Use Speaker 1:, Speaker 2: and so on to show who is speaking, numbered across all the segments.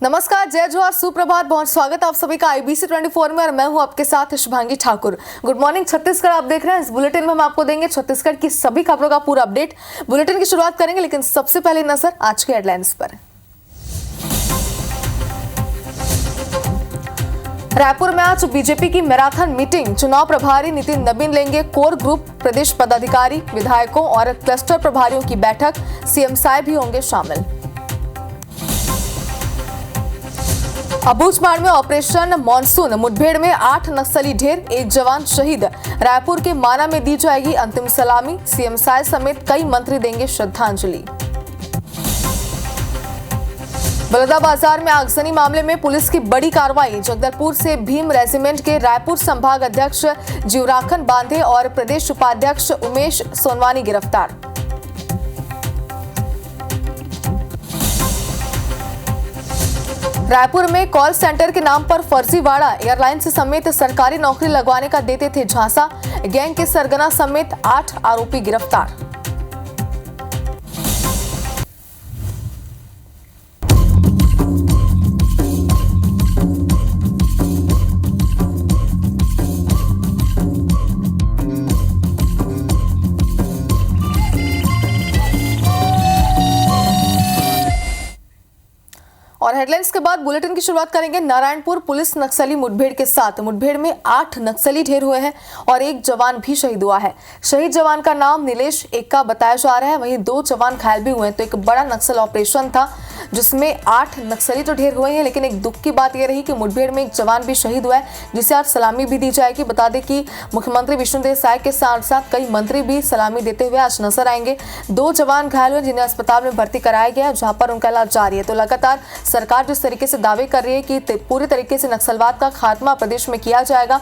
Speaker 1: नमस्कार, जय जोहार, सुप्रभात, बहुत स्वागत आप सभी का IBC 24 में और मैं हूं आपके साथ शुभांगी ठाकुर। गुड मॉर्निंग छत्तीसगढ़ आप देख रहे हैं। इस बुलेटिन में हम आपको देंगे छत्तीसगढ़ की सभी खबरों का पूरा अपडेट। बुलेटिन की शुरुआत करेंगे, लेकिन सबसे पहले नजर आज के हेडलाइंस पर। रायपुर में आज बीजेपी की मैराथन मीटिंग। चुनाव प्रभारी नितिन नबीन लेंगे कोर ग्रुप प्रदेश पदाधिकारी, विधायकों और क्लस्टर प्रभारियों की बैठक। सीएम साहब भी होंगे शामिल। अबूझमाड़ में ऑपरेशन मॉनसून मुठभेड़ में 8 नक्सली ढेर, 1 जवान शहीद। रायपुर के माना में दी जाएगी अंतिम सलामी। सीएम साय समेत कई मंत्री देंगे श्रद्धांजलि। बलौदाबाजार में आगजनी मामले में पुलिस की बड़ी कार्रवाई। जगदलपुर से भीम रेजिमेंट के रायपुर संभाग अध्यक्ष जीवराखन बांधे और प्रदेश उपाध्यक्ष उमेश सोनवानी गिरफ्तार। रायपुर में कॉल सेंटर के नाम पर फर्जीवाड़ा। एयरलाइंस समेत सरकारी नौकरी लगवाने का देते थे झांसा। गैंग के सरगना समेत 8 आरोपी गिरफ्तार। और हेडलाइंस के बाद बुलेटिन की शुरुआत करेंगे नारायणपुर पुलिस नक्सली मुठभेड़ के साथ। मुठभेड़ में 8 नक्सली ढेर हुए हैं और 1 जवान भी शहीद हुआ है। शहीद जवान का नाम नीलेश एक्का बताया जा रहा है, वहीं 2 जवान घायल भी हुए हैं। तो एक बड़ा नक्सल ऑपरेशन था जिसमें 8 नक्सली तो ढेर हुए हैं, लेकिन एक दुख की बात यह रही कि मुठभेड़ में 1 जवान भी शहीद हुआ है, जिसे आज सलामी भी दी जाएगी। बता दें कि मुख्यमंत्री विष्णुदेव साय के साथ साथ कई मंत्री भी सलामी देते हुए आज नजर आएंगे। 2 जवान घायल हुए जिन्हें अस्पताल में भर्ती कराया गया है, जहां पर उनका इलाज जारी है। तो लगातार सरकार जिस तरीके से दावे कर रही है कि पूरे तरीके से नक्सलवाद का खात्मा प्रदेश में किया जाएगा,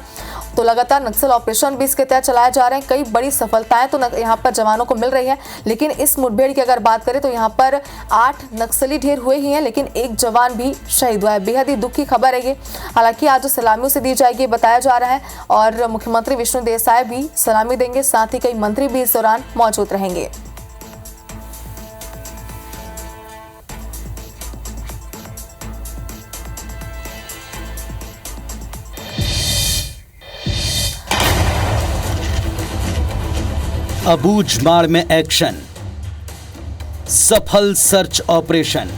Speaker 1: तो लगातार नक्सल ऑपरेशन भी इसके तहत चलाए जा रहे हैं। कई बड़ी सफलताएं तो यहाँ पर जवानों को मिल रही है, लेकिन इस मुठभेड़ की अगर बात करें तो यहाँ पर 8 नक्सली ढेर हुए ही हैं, लेकिन 1 जवान भी शहीद हुआ है। बेहद ही दुख की खबर है ये। हालांकि आज सलामियों से दी जाएगी बताया जा रहा है और मुख्यमंत्री विष्णुदेव साय भी सलामी देंगे, साथ ही कई मंत्री भी इस दौरान मौजूद रहेंगे।
Speaker 2: अबूझमाड़ में एक्शन, सफल सर्च ऑपरेशन,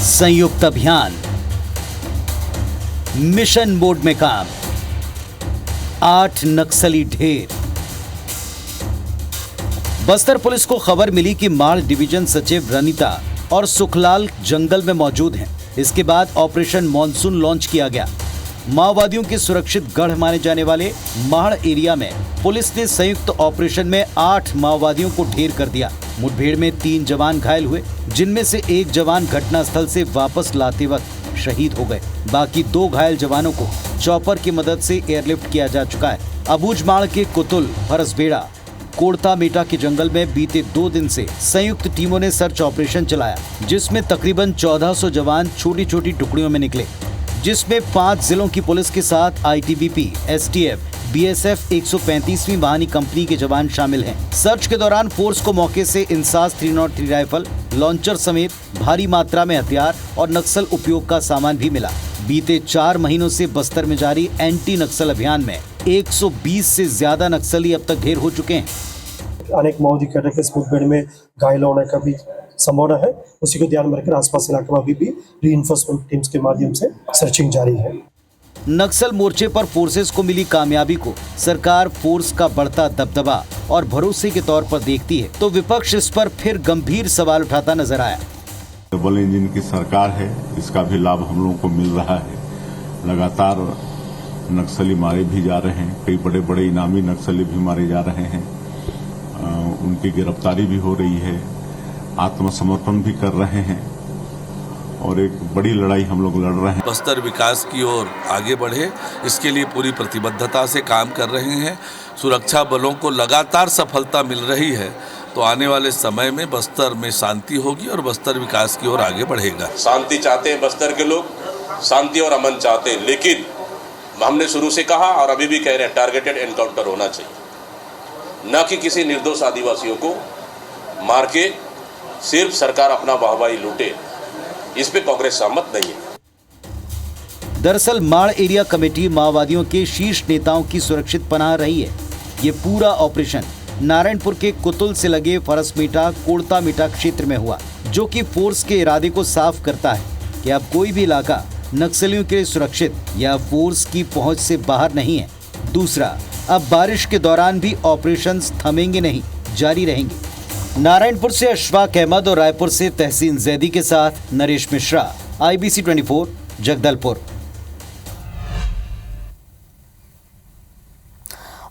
Speaker 2: संयुक्त अभियान, मिशन मोड में काम, 8 नक्सली ढेर। बस्तर पुलिस को खबर मिली कि माड़ डिवीजन सचिव रनिता और सुखलाल जंगल में मौजूद हैं। इसके बाद ऑपरेशन मॉनसून लॉन्च किया गया। माओवादियों के सुरक्षित गढ़ माने जाने वाले माड़ एरिया में पुलिस ने संयुक्त ऑपरेशन में 8 माओवादियों को ढेर कर दिया। मुठभेड़ में 3 जवान घायल हुए, जिनमें से 1 जवान घटनास्थल से वापस लाते वक्त शहीद हो गए। बाकी 2 घायल जवानों को चॉपर की मदद से एयरलिफ्ट किया जा चुका है। अबूझमाड़ के कुतुल, फरसबेड़ा, कोड़ता मेटा के जंगल में बीते 2 दिन से संयुक्त टीमों ने सर्च ऑपरेशन चलाया, जिसमें तकरीबन 1400 जवान छोटी छोटी टुकड़ियों में निकले, जिसमें 5 जिलों की पुलिस के साथ ITBP, STF, BSF 135वीं वाहिनी कंपनी के जवान शामिल हैं। सर्च के दौरान फोर्स को मौके से इंसास 303 राइफल, लॉन्चर समेत भारी मात्रा में हथियार और नक्सल उपयोग का सामान भी मिला। बीते 4 महीनों से बस्तर में जारी एंटी नक्सल अभियान में 120 से ज्यादा नक्सली अब तक ढेर हो चुके हैं।
Speaker 3: अनेक माओवादी कैडर के इस मुठभेड़ में घायल होने का भी संभावना है। उसी को ध्यान में रखकर आसपास इलाके में अभी भी रीइंफोर्समेंट टीम्स के माध्यम से सर्चिंग जारी है।
Speaker 2: नक्सल मोर्चे पर फोर्सेस को मिली कामयाबी को सरकार फोर्स का बढ़ता दबदबा और भरोसे के तौर पर देखती है, तो विपक्ष इस पर फिर गंभीर सवाल उठाता नजर आया।
Speaker 4: डबल इंजन की सरकार है, इसका भी लाभ हम लोगों को मिल रहा है। लगातार नक्सली मारे भी जा रहे हैं, कई बड़े बड़े इनामी नक्सली भी मारे जा रहे हैं, उनकी गिरफ्तारी भी हो रही है, आत्मसमर्पण भी कर रहे हैं और एक बड़ी लड़ाई हम लोग लड़ रहे हैं।
Speaker 5: बस्तर विकास की ओर आगे बढ़े, इसके लिए पूरी प्रतिबद्धता से काम कर रहे हैं। सुरक्षा बलों को लगातार सफलता मिल रही है, तो आने वाले समय में बस्तर में शांति होगी और बस्तर विकास की ओर आगे बढ़ेगा।
Speaker 6: शांति चाहते हैं बस्तर के लोग, शांति और अमन चाहते हैं, लेकिन हमने शुरू से कहा और अभी भी कह रहे हैं, टारगेटेड एनकाउंटर होना चाहिए, न कि किसी निर्दोष आदिवासियों को मार के सिर्फ सरकार अपना वाहवाही लूटे, इस पे कांग्रेस सहमत नहीं है।
Speaker 2: दरअसल माड़ एरिया कमेटी माओवादियों के शीर्ष नेताओं की सुरक्षित पनाह रही है। ये पूरा ऑपरेशन नारायणपुर के कुतुल से लगे फरसमीठा कोड़ता मीठा क्षेत्र में हुआ, जो कि फोर्स के इरादे को साफ करता है कि अब कोई भी इलाका नक्सलियों के लिए सुरक्षित या फोर्स की पहुंच से बाहर नहीं है। दूसरा, अब बारिश के दौरान भी ऑपरेशंस थमेंगे नहीं, जारी रहेंगे। नारायणपुर से अशफाक अहमद और रायपुर से तहसीन जैदी के साथ नरेश मिश्रा, IBC 24, जगदलपुर।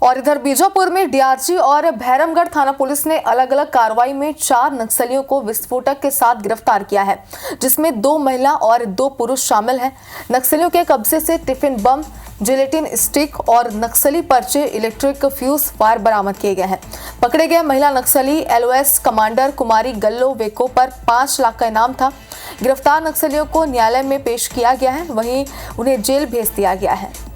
Speaker 1: और इधर बीजापुर में डीआरजी और भैरमगढ़ थाना पुलिस ने अलग अलग कार्रवाई में 4 नक्सलियों को विस्फोटक के साथ गिरफ्तार किया है, जिसमें 2 महिला और 2 पुरुष शामिल हैं। नक्सलियों के कब्जे से टिफिन बम, जिलेटिन स्टिक और नक्सली पर्चे, इलेक्ट्रिक फ्यूज फायर बरामद किए गए हैं। पकड़े गए महिला नक्सली LOS कमांडर कुमारी गल्लो वेको पर 5 लाख का इनाम था। गिरफ्तार नक्सलियों को न्यायालय में पेश किया गया है, वहीं उन्हें जेल भेज दिया गया है।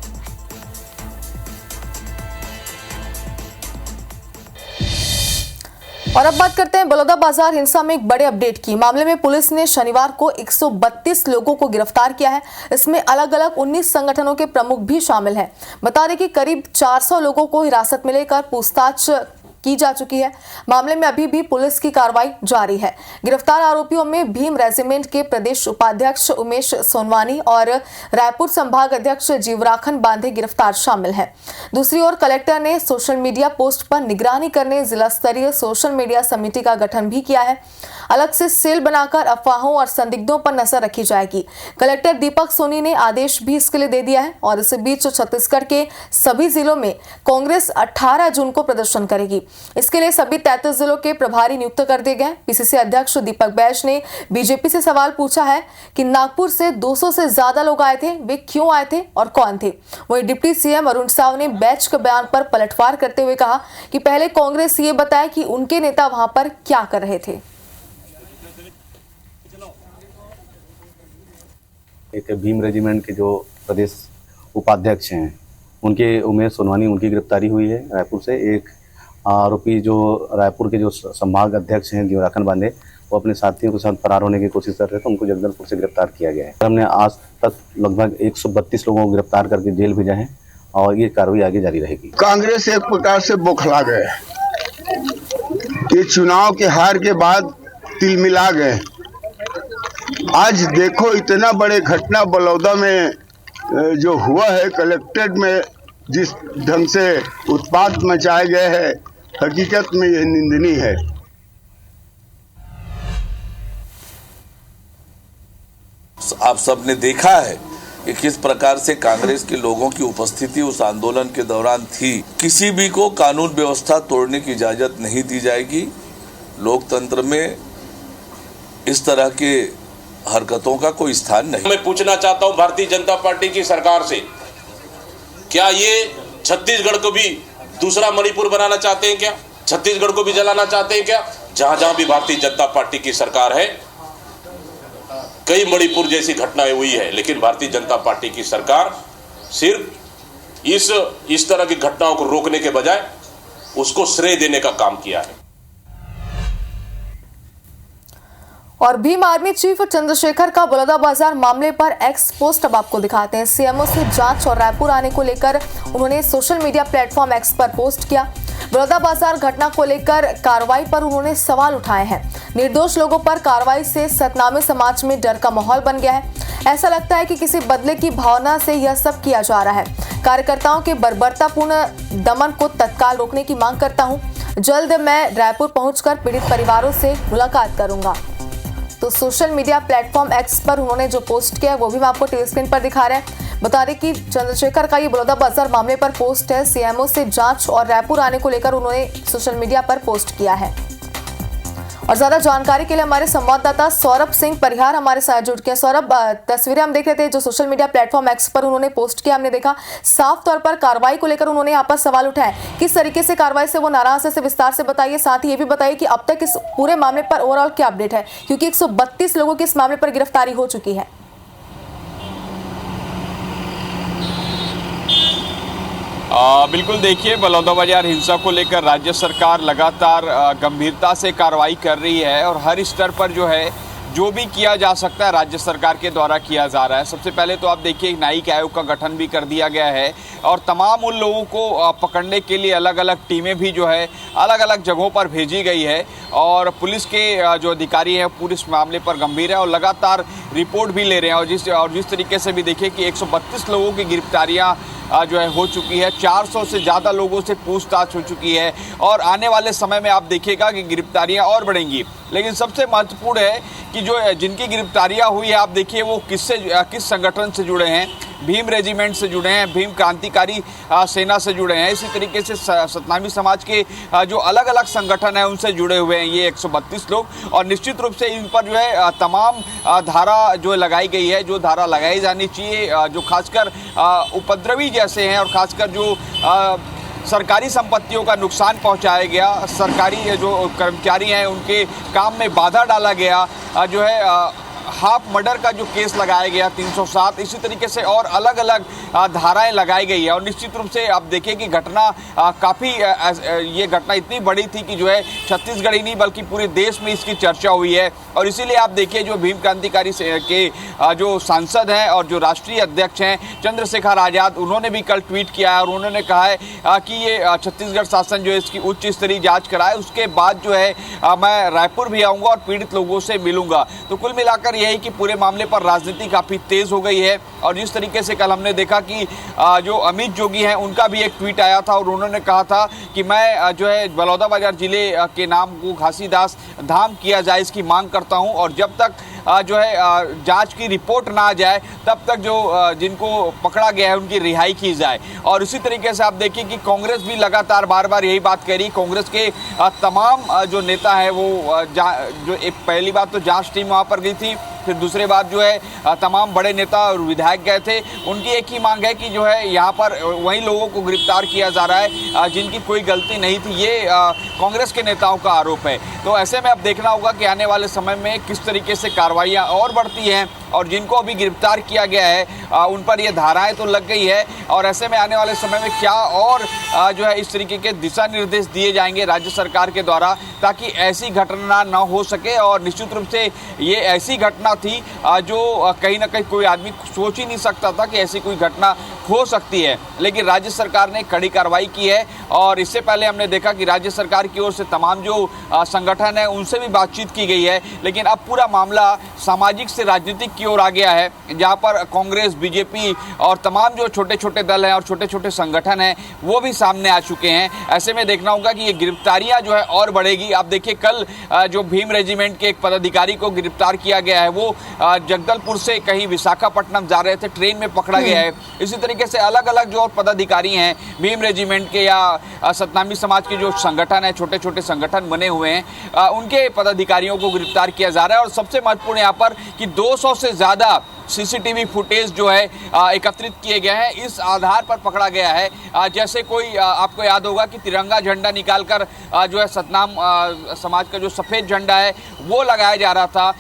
Speaker 1: और अब बात करते हैं बलौदाबाजार हिंसा में एक बड़े अपडेट की। मामले में पुलिस ने शनिवार को 132 लोगों को गिरफ्तार किया है। इसमें अलग अलग 19 संगठनों के प्रमुख भी शामिल हैं। बता दें कि करीब 400 लोगों को हिरासत में लेकर पूछताछ की जा चुकी है। मामले में अभी भी पुलिस की कार्रवाई जारी है। गिरफ्तार आरोपियों में भीम रेजिमेंट के प्रदेश उपाध्यक्ष उमेश सोनवानी और रायपुर संभाग अध्यक्ष जीवराखन बांधे गिरफ्तार शामिल हैं। दूसरी ओर कलेक्टर ने सोशल मीडिया पोस्ट पर निगरानी करने जिला स्तरीय सोशल मीडिया समिति का गठन भी किया है। अलग से सेल बनाकर अफवाहों और संदिग्धों पर नजर रखी जाएगी। कलेक्टर दीपक सोनी ने आदेश भी इसके लिए दे दिया है। और इस बीच छत्तीसगढ़ के सभी जिलों में कांग्रेस 18 जून को प्रदर्शन करेगी। इसके लिए सभी 33 जिलों के प्रभारी नियुक्त कर दिए गए। PCC अध्यक्ष दीपक बैज ने बीजेपी से सवाल पूछा है कि नागपुर से 200 से ज्यादा लोग आए थे, वे क्यों आए थे और कौन थे। वहीं डिप्टी CM अरुण साव ने बैज के बयान पर पलटवार करते हुए कहा कि पहले कांग्रेस ये बताए कि उनके नेता वहां पर क्या कर रहे थे।
Speaker 7: एक भीम रेजिमेंट के जो प्रदेश उपाध्यक्ष हैं उनके उमेश सोनवानी, उनकी गिरफ्तारी हुई है रायपुर से। एक आरोपी जो रायपुर के जो संभाग अध्यक्ष हैं जीवराखन बांधे, वो अपने साथियों के साथ फरार होने की कोशिश कर रहे थे, उनको जगदलपुर से गिरफ्तार किया गया है। हमने आज तक लगभग 132 लोगों को गिरफ्तार करके जेल भेजा है और ये कार्रवाई आगे जारी रहेगी।
Speaker 8: कांग्रेस एक प्रकार से बौखला गए, ये चुनाव के हार के बाद तिलमिला गए। आज देखो इतना बड़े घटना बलौदा में जो हुआ है, कलेक्ट्रेट में जिस ढंग से उत्पात मचाए गए हैं, हकीकत में यह निंदनीय है।
Speaker 5: आप सबने देखा है कि किस प्रकार से कांग्रेस के लोगों की उपस्थिति उस आंदोलन के दौरान थी। किसी भी को कानून व्यवस्था तोड़ने की इजाजत नहीं दी जाएगी। लोकतंत्र में इस तरह के हरकतों का कोई स्थान नहीं।
Speaker 6: मैं पूछना चाहता हूं भारतीय जनता पार्टी की सरकार से, क्या ये छत्तीसगढ़ को भी दूसरा मणिपुर बनाना चाहते हैं क्या? छत्तीसगढ़ को भी जलाना चाहते हैं क्या? जहां जहां भी भारतीय जनता पार्टी की सरकार है, कई मणिपुर जैसी घटनाएं हुई है, लेकिन भारतीय जनता पार्टी की सरकार सिर्फ इस तरह की घटनाओं को रोकने के बजाय उसको श्रेय देने का काम किया है।
Speaker 1: और भीम आर्मी चीफ चंद्रशेखर का बलौदाबाजार मामले पर एक्स पोस्ट अब आपको दिखाते हैं। CMO से जांच और रायपुर आने को लेकर उन्होंने सोशल मीडिया प्लेटफॉर्म एक्स पर पोस्ट किया। बलौदाबाजार घटना को लेकर कार्रवाई पर उन्होंने सवाल उठाए हैं। निर्दोष लोगों पर कार्रवाई से सतनामे समाज में डर का माहौल बन गया है। ऐसा लगता है कि किसी बदले की भावना से यह सब किया जा रहा है। कार्यकर्ताओं के बर्बरतापूर्ण दमन को तत्काल रोकने की मांग करता हूँ। जल्द मैं रायपुर पहुंचकर पीड़ित परिवारों से मुलाकात करूंगा। तो सोशल मीडिया प्लेटफॉर्म एक्स पर उन्होंने जो पोस्ट किया है वो भी मैं आपको टीवी स्क्रीन पर दिखा रहे हैं। बता दें कि चंद्रशेखर का ये बलौदाबाजार मामले पर पोस्ट है। CMO से जांच और रायपुर आने को लेकर उन्होंने सोशल मीडिया पर पोस्ट किया है। और ज्यादा जानकारी के लिए हमारे संवाददाता सौरभ सिंह परिहार हमारे साथ जुड़ गए। सौरभ, तस्वीरें हम देख रहे थे जो सोशल मीडिया प्लेटफॉर्म एक्स पर उन्होंने पोस्ट किया, हमने देखा साफ तौर पर कार्रवाई को लेकर उन्होंने यहाँ पर सवाल उठाए। किस तरीके से कार्रवाई से वो नाराज है, इसे विस्तार से बताइए। साथ ही ये भी बताइए कि अब तक इस पूरे मामले पर ओवरऑल क्या अपडेट है, क्योंकि 132 लोगों की इस मामले पर गिरफ्तारी हो चुकी है।
Speaker 9: बिल्कुल देखिए, बलौदाबाजार हिंसा को लेकर राज्य सरकार लगातार गंभीरता से कार्रवाई कर रही है और हर स्तर पर जो है जो भी किया जा सकता है राज्य सरकार के द्वारा किया जा रहा है। सबसे पहले तो आप देखिए न्यायिक आयोग का गठन भी कर दिया गया है और तमाम उन लोगों को पकड़ने के लिए अलग अलग टीमें भी जो है अलग अलग जगहों पर भेजी गई है और पुलिस के जो अधिकारी हैं पूरे इस मामले पर गंभीर है और लगातार रिपोर्ट भी ले रहे हैं और जिस तरीके से भी देखिए कि 132 लोगों की गिरफ्तारियां जो है हो चुकी है, 400 से ज़्यादा लोगों से पूछताछ हो चुकी है और आने वाले समय में आप देखिएगा कि गिरफ्तारियां और बढ़ेंगी। लेकिन सबसे महत्वपूर्ण है कि जो जिनकी गिरफ्तारियां हुई है आप देखिए वो किस संगठन से जुड़े हैं। भीम रेजिमेंट से जुड़े हैं, भीम क्रांतिकारी सेना से जुड़े हैं, इसी तरीके से सतनामी समाज के जो अलग अलग संगठन हैं उनसे जुड़े हुए हैं ये 132 लोग। और निश्चित रूप से इन पर जो है तमाम धारा जो लगाई गई है, जो धारा लगाई जानी चाहिए, जो खासकर उपद्रवी जैसे हैं और खासकर जो सरकारी संपत्तियों का नुकसान पहुंचाया गया, सरकारी जो कर्मचारी हैं उनके काम में बाधा डाला गया, जो है हाफ मर्डर का जो केस लगाया गया 307, इसी तरीके से और अलग अलग धाराएं लगाई गई है। और निश्चित रूप से आप देखिए कि घटना काफ़ी ये घटना इतनी बड़ी थी कि जो है छत्तीसगढ़ ही नहीं बल्कि पूरे देश में इसकी चर्चा हुई है। और इसीलिए आप देखिए जो भीम क्रांतिकारी के जो सांसद हैं और जो राष्ट्रीय अध्यक्ष हैं चंद्रशेखर आज़ाद, उन्होंने भी कल ट्वीट किया है और उन्होंने कहा है कि ये छत्तीसगढ़ शासन जो है इसकी उच्च स्तरीय जाँच कराए, उसके बाद जो है मैं रायपुर भी आऊँगा और पीड़ित लोगों से मिलूंगा। तो कुल मिलाकर यही कि पूरे मामले पर राजनीति काफ़ी तेज हो गई है। और जिस तरीके से कल हमने देखा कि जो अमित जोगी हैं उनका भी एक ट्वीट आया था और उन्होंने कहा था कि मैं जो है बलौदाबाजार जिले के नाम को घासीदास धाम किया जाए इसकी मांग करता हूं और जब तक जो है जांच की रिपोर्ट ना आ जाए तब तक जो जिनको पकड़ा गया है उनकी रिहाई की जाए। और इसी तरीके से आप देखिए कि कांग्रेस भी लगातार बार बार यही बात कह रही। कांग्रेस के तमाम जो नेता हैं वो जो एक पहली बात तो जांच टीम वहाँ पर गई थी, फिर दूसरे बात जो है तमाम बड़े नेता और विधायक गए थे। उनकी एक ही मांग है कि जो है यहाँ पर वही लोगों को गिरफ्तार किया जा रहा है जिनकी कोई गलती नहीं थी, ये कांग्रेस के नेताओं का आरोप है। तो ऐसे में अब देखना होगा कि आने वाले समय में किस तरीके से कार्रवाइयाँ और बढ़ती हैं और जिनको अभी गिरफ्तार किया गया है उन पर ये धाराएं तो लग गई है और ऐसे में आने वाले समय में क्या और जो है इस तरीके के दिशा निर्देश दिए जाएंगे राज्य सरकार के द्वारा ताकि ऐसी घटना ना हो सके। और निश्चित रूप से ये ऐसी घटना थी जो कहीं ना कहीं कोई आदमी सोच ही नहीं सकता था कि ऐसी कोई घटना हो सकती है, लेकिन राज्य सरकार ने कड़ी कार्रवाई की है। और इससे पहले हमने देखा कि राज्य सरकार की ओर से तमाम जो संगठन है उनसे भी बातचीत की गई है, लेकिन अब पूरा मामला सामाजिक से राजनीतिक की ओर आ गया है जहां पर कांग्रेस, बीजेपी और तमाम जो छोटे छोटे दल हैं और छोटे छोटे संगठन हैं वो भी सामने आ चुके हैं। ऐसे में देखना होगा कि ये गिरफ्तारियां जो है और बढ़ेगी। आप देखिए कल जो भीम रेजिमेंट के एक पदाधिकारी को गिरफ्तार किया गया है, वो जगदलपुर से कहीं विशाखापट्टनम जा रहे थे, ट्रेन में पकड़ा गया है। इसी तरीके से अलग अलग जो पदाधिकारी हैं भीम रेजिमेंट के या सतनामी समाज के जो संगठन है, छोटे छोटे संगठन बने हुए हैं, उनके पदाधिकारियों को गिरफ्तार किया जा रहा है। और सबसे महत्वपूर्ण यहाँ पर कि 200 से ज़्यादा सीसीटीवी फुटेज जो है एकत्रित किए गए हैं, इस आधार पर पकड़ा गया है। जैसे कोई आपको याद होगा कि तिरंगा झंडा निकालकर जो है सतनाम समाज का जो सफ़ेद झंडा है वो लगाया जा रहा था।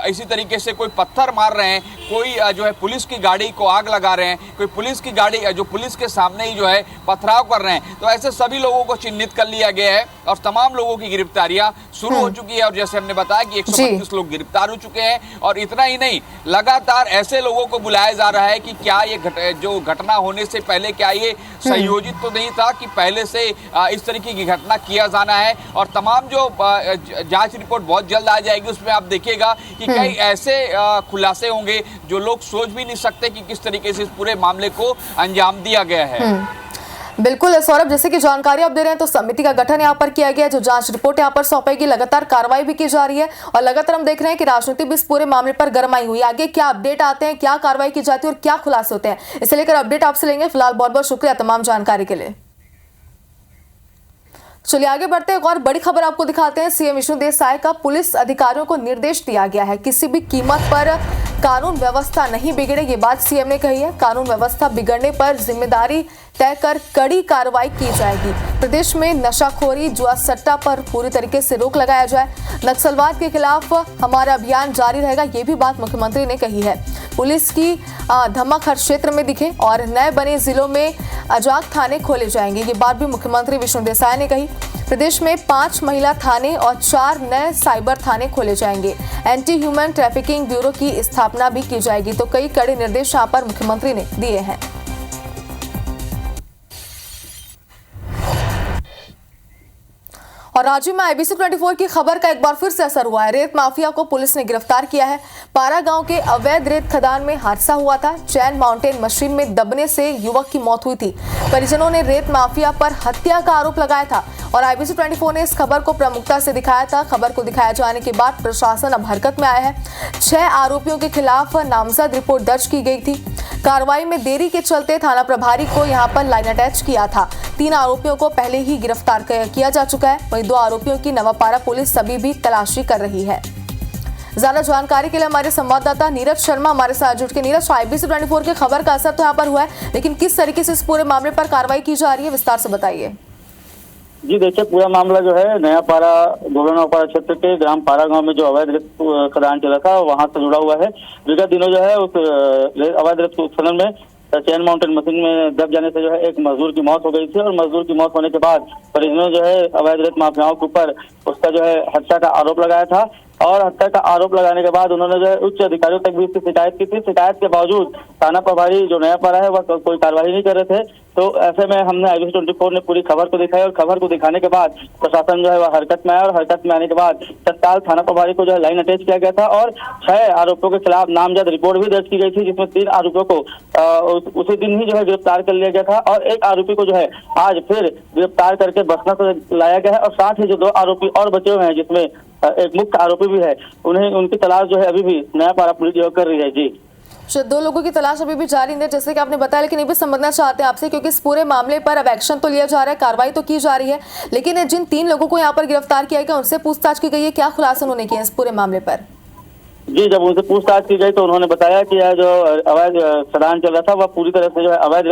Speaker 9: इसी तरीके से कोई पत्थर मार रहे हैं, कोई जो है पुलिस की गाड़ी को आग लगा रहे हैं, कोई पुलिस की गाड़ी जो पुलिस के सामने ही जो है पथराव कर रहे हैं। तो ऐसे सभी लोगों को चिन्हित कर लिया गया है और तमाम लोगों की गिरफ्तारियां शुरू हो चुकी है। और जैसे हमने बताया कि 132 लोग गिरफ्तार हो चुके हैं और इतना ही नहीं, लगातार ऐसे लोगों को बुलाया जा रहा है कि क्या ये जो घटना होने से पहले क्या ये संयोजित तो नहीं था कि पहले से इस तरीके की घटना किया जाना है। और तमाम जो जांच रिपोर्ट बहुत जल्द आ जाएगी, उसमें आप देखिएगा कि कई ऐसे खुलासे होंगे जो लोग सोच भी नहीं सकते कि किस तरीके से इस पूरे मामले को अंजाम दिया गया है।
Speaker 1: बिल्कुल सौरभ, जैसे कि जानकारी आप दे रहे हैं तो समिति का गठन यहाँ पर किया गया, जो जांच रिपोर्ट यहाँ पर सौंपेगी, लगातार कार्रवाई भी की जा रही है और लगातार हम देख रहे हैं कि राजनीति भी इस पूरे मामले पर गरमाई हुई है। आगे क्या अपडेट आते हैं, क्या कार्रवाई की जाती है और क्या खुलासे होते हैं, इसे लेकर अपडेट आपसे लेंगे। फिलहाल बहुत बहुत शुक्रिया तमाम जानकारी के लिए। चलिए आगे बढ़ते हैं, एक और बड़ी खबर आपको दिखाते हैं। सीएम विष्णुदेव साय का पुलिस अधिकारियों को निर्देश दिया गया है, किसी भी कीमत पर कानून व्यवस्था नहीं बिगड़े, ये बात सीएम ने कही है। कानून व्यवस्था बिगड़ने पर जिम्मेदारी तय कर कड़ी कार्रवाई की जाएगी। प्रदेश में नशाखोरी, जुआ सट्टा पर पूरी तरीके से रोक लगाया जाए। नक्सलवाद के खिलाफ हमारा अभियान जारी रहेगा, ये भी बात मुख्यमंत्री ने कही है। पुलिस की धमक हर क्षेत्र में दिखे और नए बने जिलों में अजाक थाने खोले जाएंगे। ये बात भी मुख्यमंत्री विष्णु देसाई ने कही। प्रदेश में 5 महिला थाने और 4 नए साइबर थाने खोले जाएंगे। एंटी ह्यूमन ट्रैफिकिंग ब्यूरो की स्थापना भी की जाएगी। तो कई कड़े निर्देश यहाँ पर मुख्यमंत्री ने दिए हैं। और राज्य में IBC 24 की खबर का एक बार फिर से असर हुआ है। रेत माफिया को पुलिस ने गिरफ्तार किया है। पारा गांव के अवैध रेत खदान में हादसा हुआ था। चैन माउंटेन मशीन में दबने से युवक की मौत हुई थी। परिजनों ने रेत माफिया पर हत्या का आरोप लगाया था और IBC 24 ने इस खबर को प्रमुखता से दिखाया था। खबर को दिखाए जाने के बाद प्रशासन अब हरकत में आया है। 6 आरोपियों के खिलाफ नामजद रिपोर्ट दर्ज की गई थी। कार्रवाई में देरी के चलते थाना प्रभारी को यहां पर लाइन अटैच किया था। 3 आरोपियों को पहले ही गिरफ्तार किया जा चुका है। वहीं 2 आरोपियों की नवापारा पुलिस अभी भी तलाशी कर रही है। ज्यादा जानकारी के लिए हमारे संवाददाता नीरज शर्मा हमारे साथ जुड़ के। नीरज, IBC 24 की खबर का असर तो यहाँ पर हुआ है, लेकिन किस तरीके से इस पूरे मामले पर कार्रवाई की जा रही है, विस्तार से बताइए।
Speaker 10: जी देखिए, पूरा मामला जो है नया पारा गोलनवापारा क्षेत्र के ग्राम पारा गांव में जो अवैध रेत खदान चला था वहां से जुड़ा हुआ है। विगत दिनों जो है उस अवैध रेत उत्खनन में चैन माउंटेन मशीन में दब जाने से जो है एक मजदूर की मौत हो गई थी और मजदूर की मौत होने के बाद परिजनों जो है अवैध रेत माफियाओं के ऊपर उसका जो है हत्या का आरोप लगाया था और हत्या का आरोप लगाने के बाद उन्होंने जो है उच्च अधिकारियों तक भी इसकी शिकायत की थी। शिकायत के बावजूद थाना प्रभारी जो नया पारा है वह कोई कार्रवाई नहीं कर रहे थे। तो ऐसे में हमने IBC 24 ने पूरी खबर को दिखाई और खबर को दिखाने के बाद प्रशासन जो है वह हरकत में आया और हरकत में आने के बाद तत्काल थाना प्रभारी को जो है लाइन अटैच किया गया था और 6 आरोपियों के खिलाफ नामजद रिपोर्ट भी दर्ज की गई थी, जिसमें 3 आरोपियों को उसी दिन ही जो है गिरफ्तार कर लिया गया था और एक आरोपी को जो है आज फिर गिरफ्तार करके बसना से लाया गया है और साथ ही जो 2 आरोपी और बचे हुए हैं जिसमें एक मुख्य आरोपी भी है, उनकी तलाश जो है अभी भी नया पारा पुलिस जो कर रही है। जी
Speaker 1: 2 लोगों की तलाश अभी भी जारी है जैसे कि आपने बताया, लेकिन ये भी समझना चाहते हैं आपसे, क्योंकि इस पूरे मामले पर अब एक्शन तो लिया जा रहा है, कार्रवाई तो की जा रही है, लेकिन जिन 3 लोगों को यहाँ पर गिरफ्तार किया गया उनसे पूछताछ की गई है, क्या खुलासा उन्होंने किया इस पूरे मामले पर?
Speaker 10: जी, जब उनसे पूछताछ की गई तो उन्होंने बताया कि यह जो अवैध खदान चल रहा था वह पूरी तरह से जो है अवैध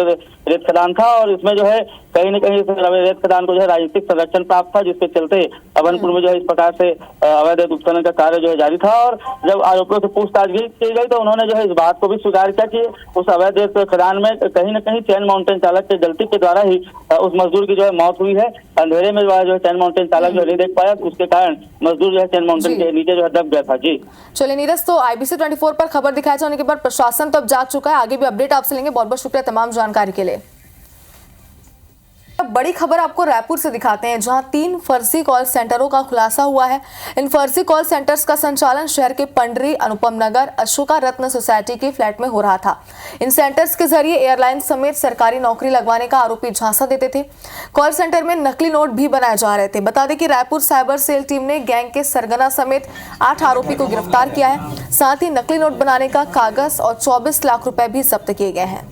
Speaker 10: रेत खदान था और इसमें जो है कहीं न कहीं अवैध रेत खदान को जो है राजनीतिक संरक्षण प्राप्त था, जिसके चलते अभनपुर में जो है इस प्रकार से अवैध रेत उत्खनन का कार्य जो है जारी था। और जब आरोपियों से पूछताछ की गई तो उन्होंने जो है इस बात को भी स्वीकार किया कि उस अवैध रेत खदान में कहीं न कहीं चैन माउंटेन चालक के गलती के द्वारा ही उस मजदूर की जो है मौत हुई है। अंधेरे में जो है चैन माउंटेन चालक जो नहीं देख पाया, उसके कारण मजदूर जो है चैन माउंटेन के नीचे जो है दब गया था। जी
Speaker 1: चलिए नीरज, तो IBC 24 पर खबर दिखाए जाने के बाद प्रशासन तो अब जाग चुका है, आगे भी अपडेट आपसे लेंगे। बहुत बहुत शुक्रिया तमाम जानकारी के लिए। अब बड़ी खबर आपको रायपुर से दिखाते हैं, जहां 3 फर्जी कॉल सेंटरों का खुलासा हुआ है। इन फर्जी कॉल सेंटर्स का संचालन शहर के पंडरी, अनुपम नगर, अशोका रत्न सोसाइटी के फ्लैट में हो रहा था। इन सेंटर्स के जरिए एयरलाइन समेत सरकारी नौकरी लगवाने का आरोपी झांसा देते थे। कॉल सेंटर में नकली नोट भी बनाए जा रहे थे। बता दें कि रायपुर साइबर सेल टीम ने गैंग के सरगना समेत 8 आरोपी को गिरफ्तार किया है। साथ ही नकली नोट बनाने का कागज और 24 लाख रुपए भी जब्त किए गए हैं।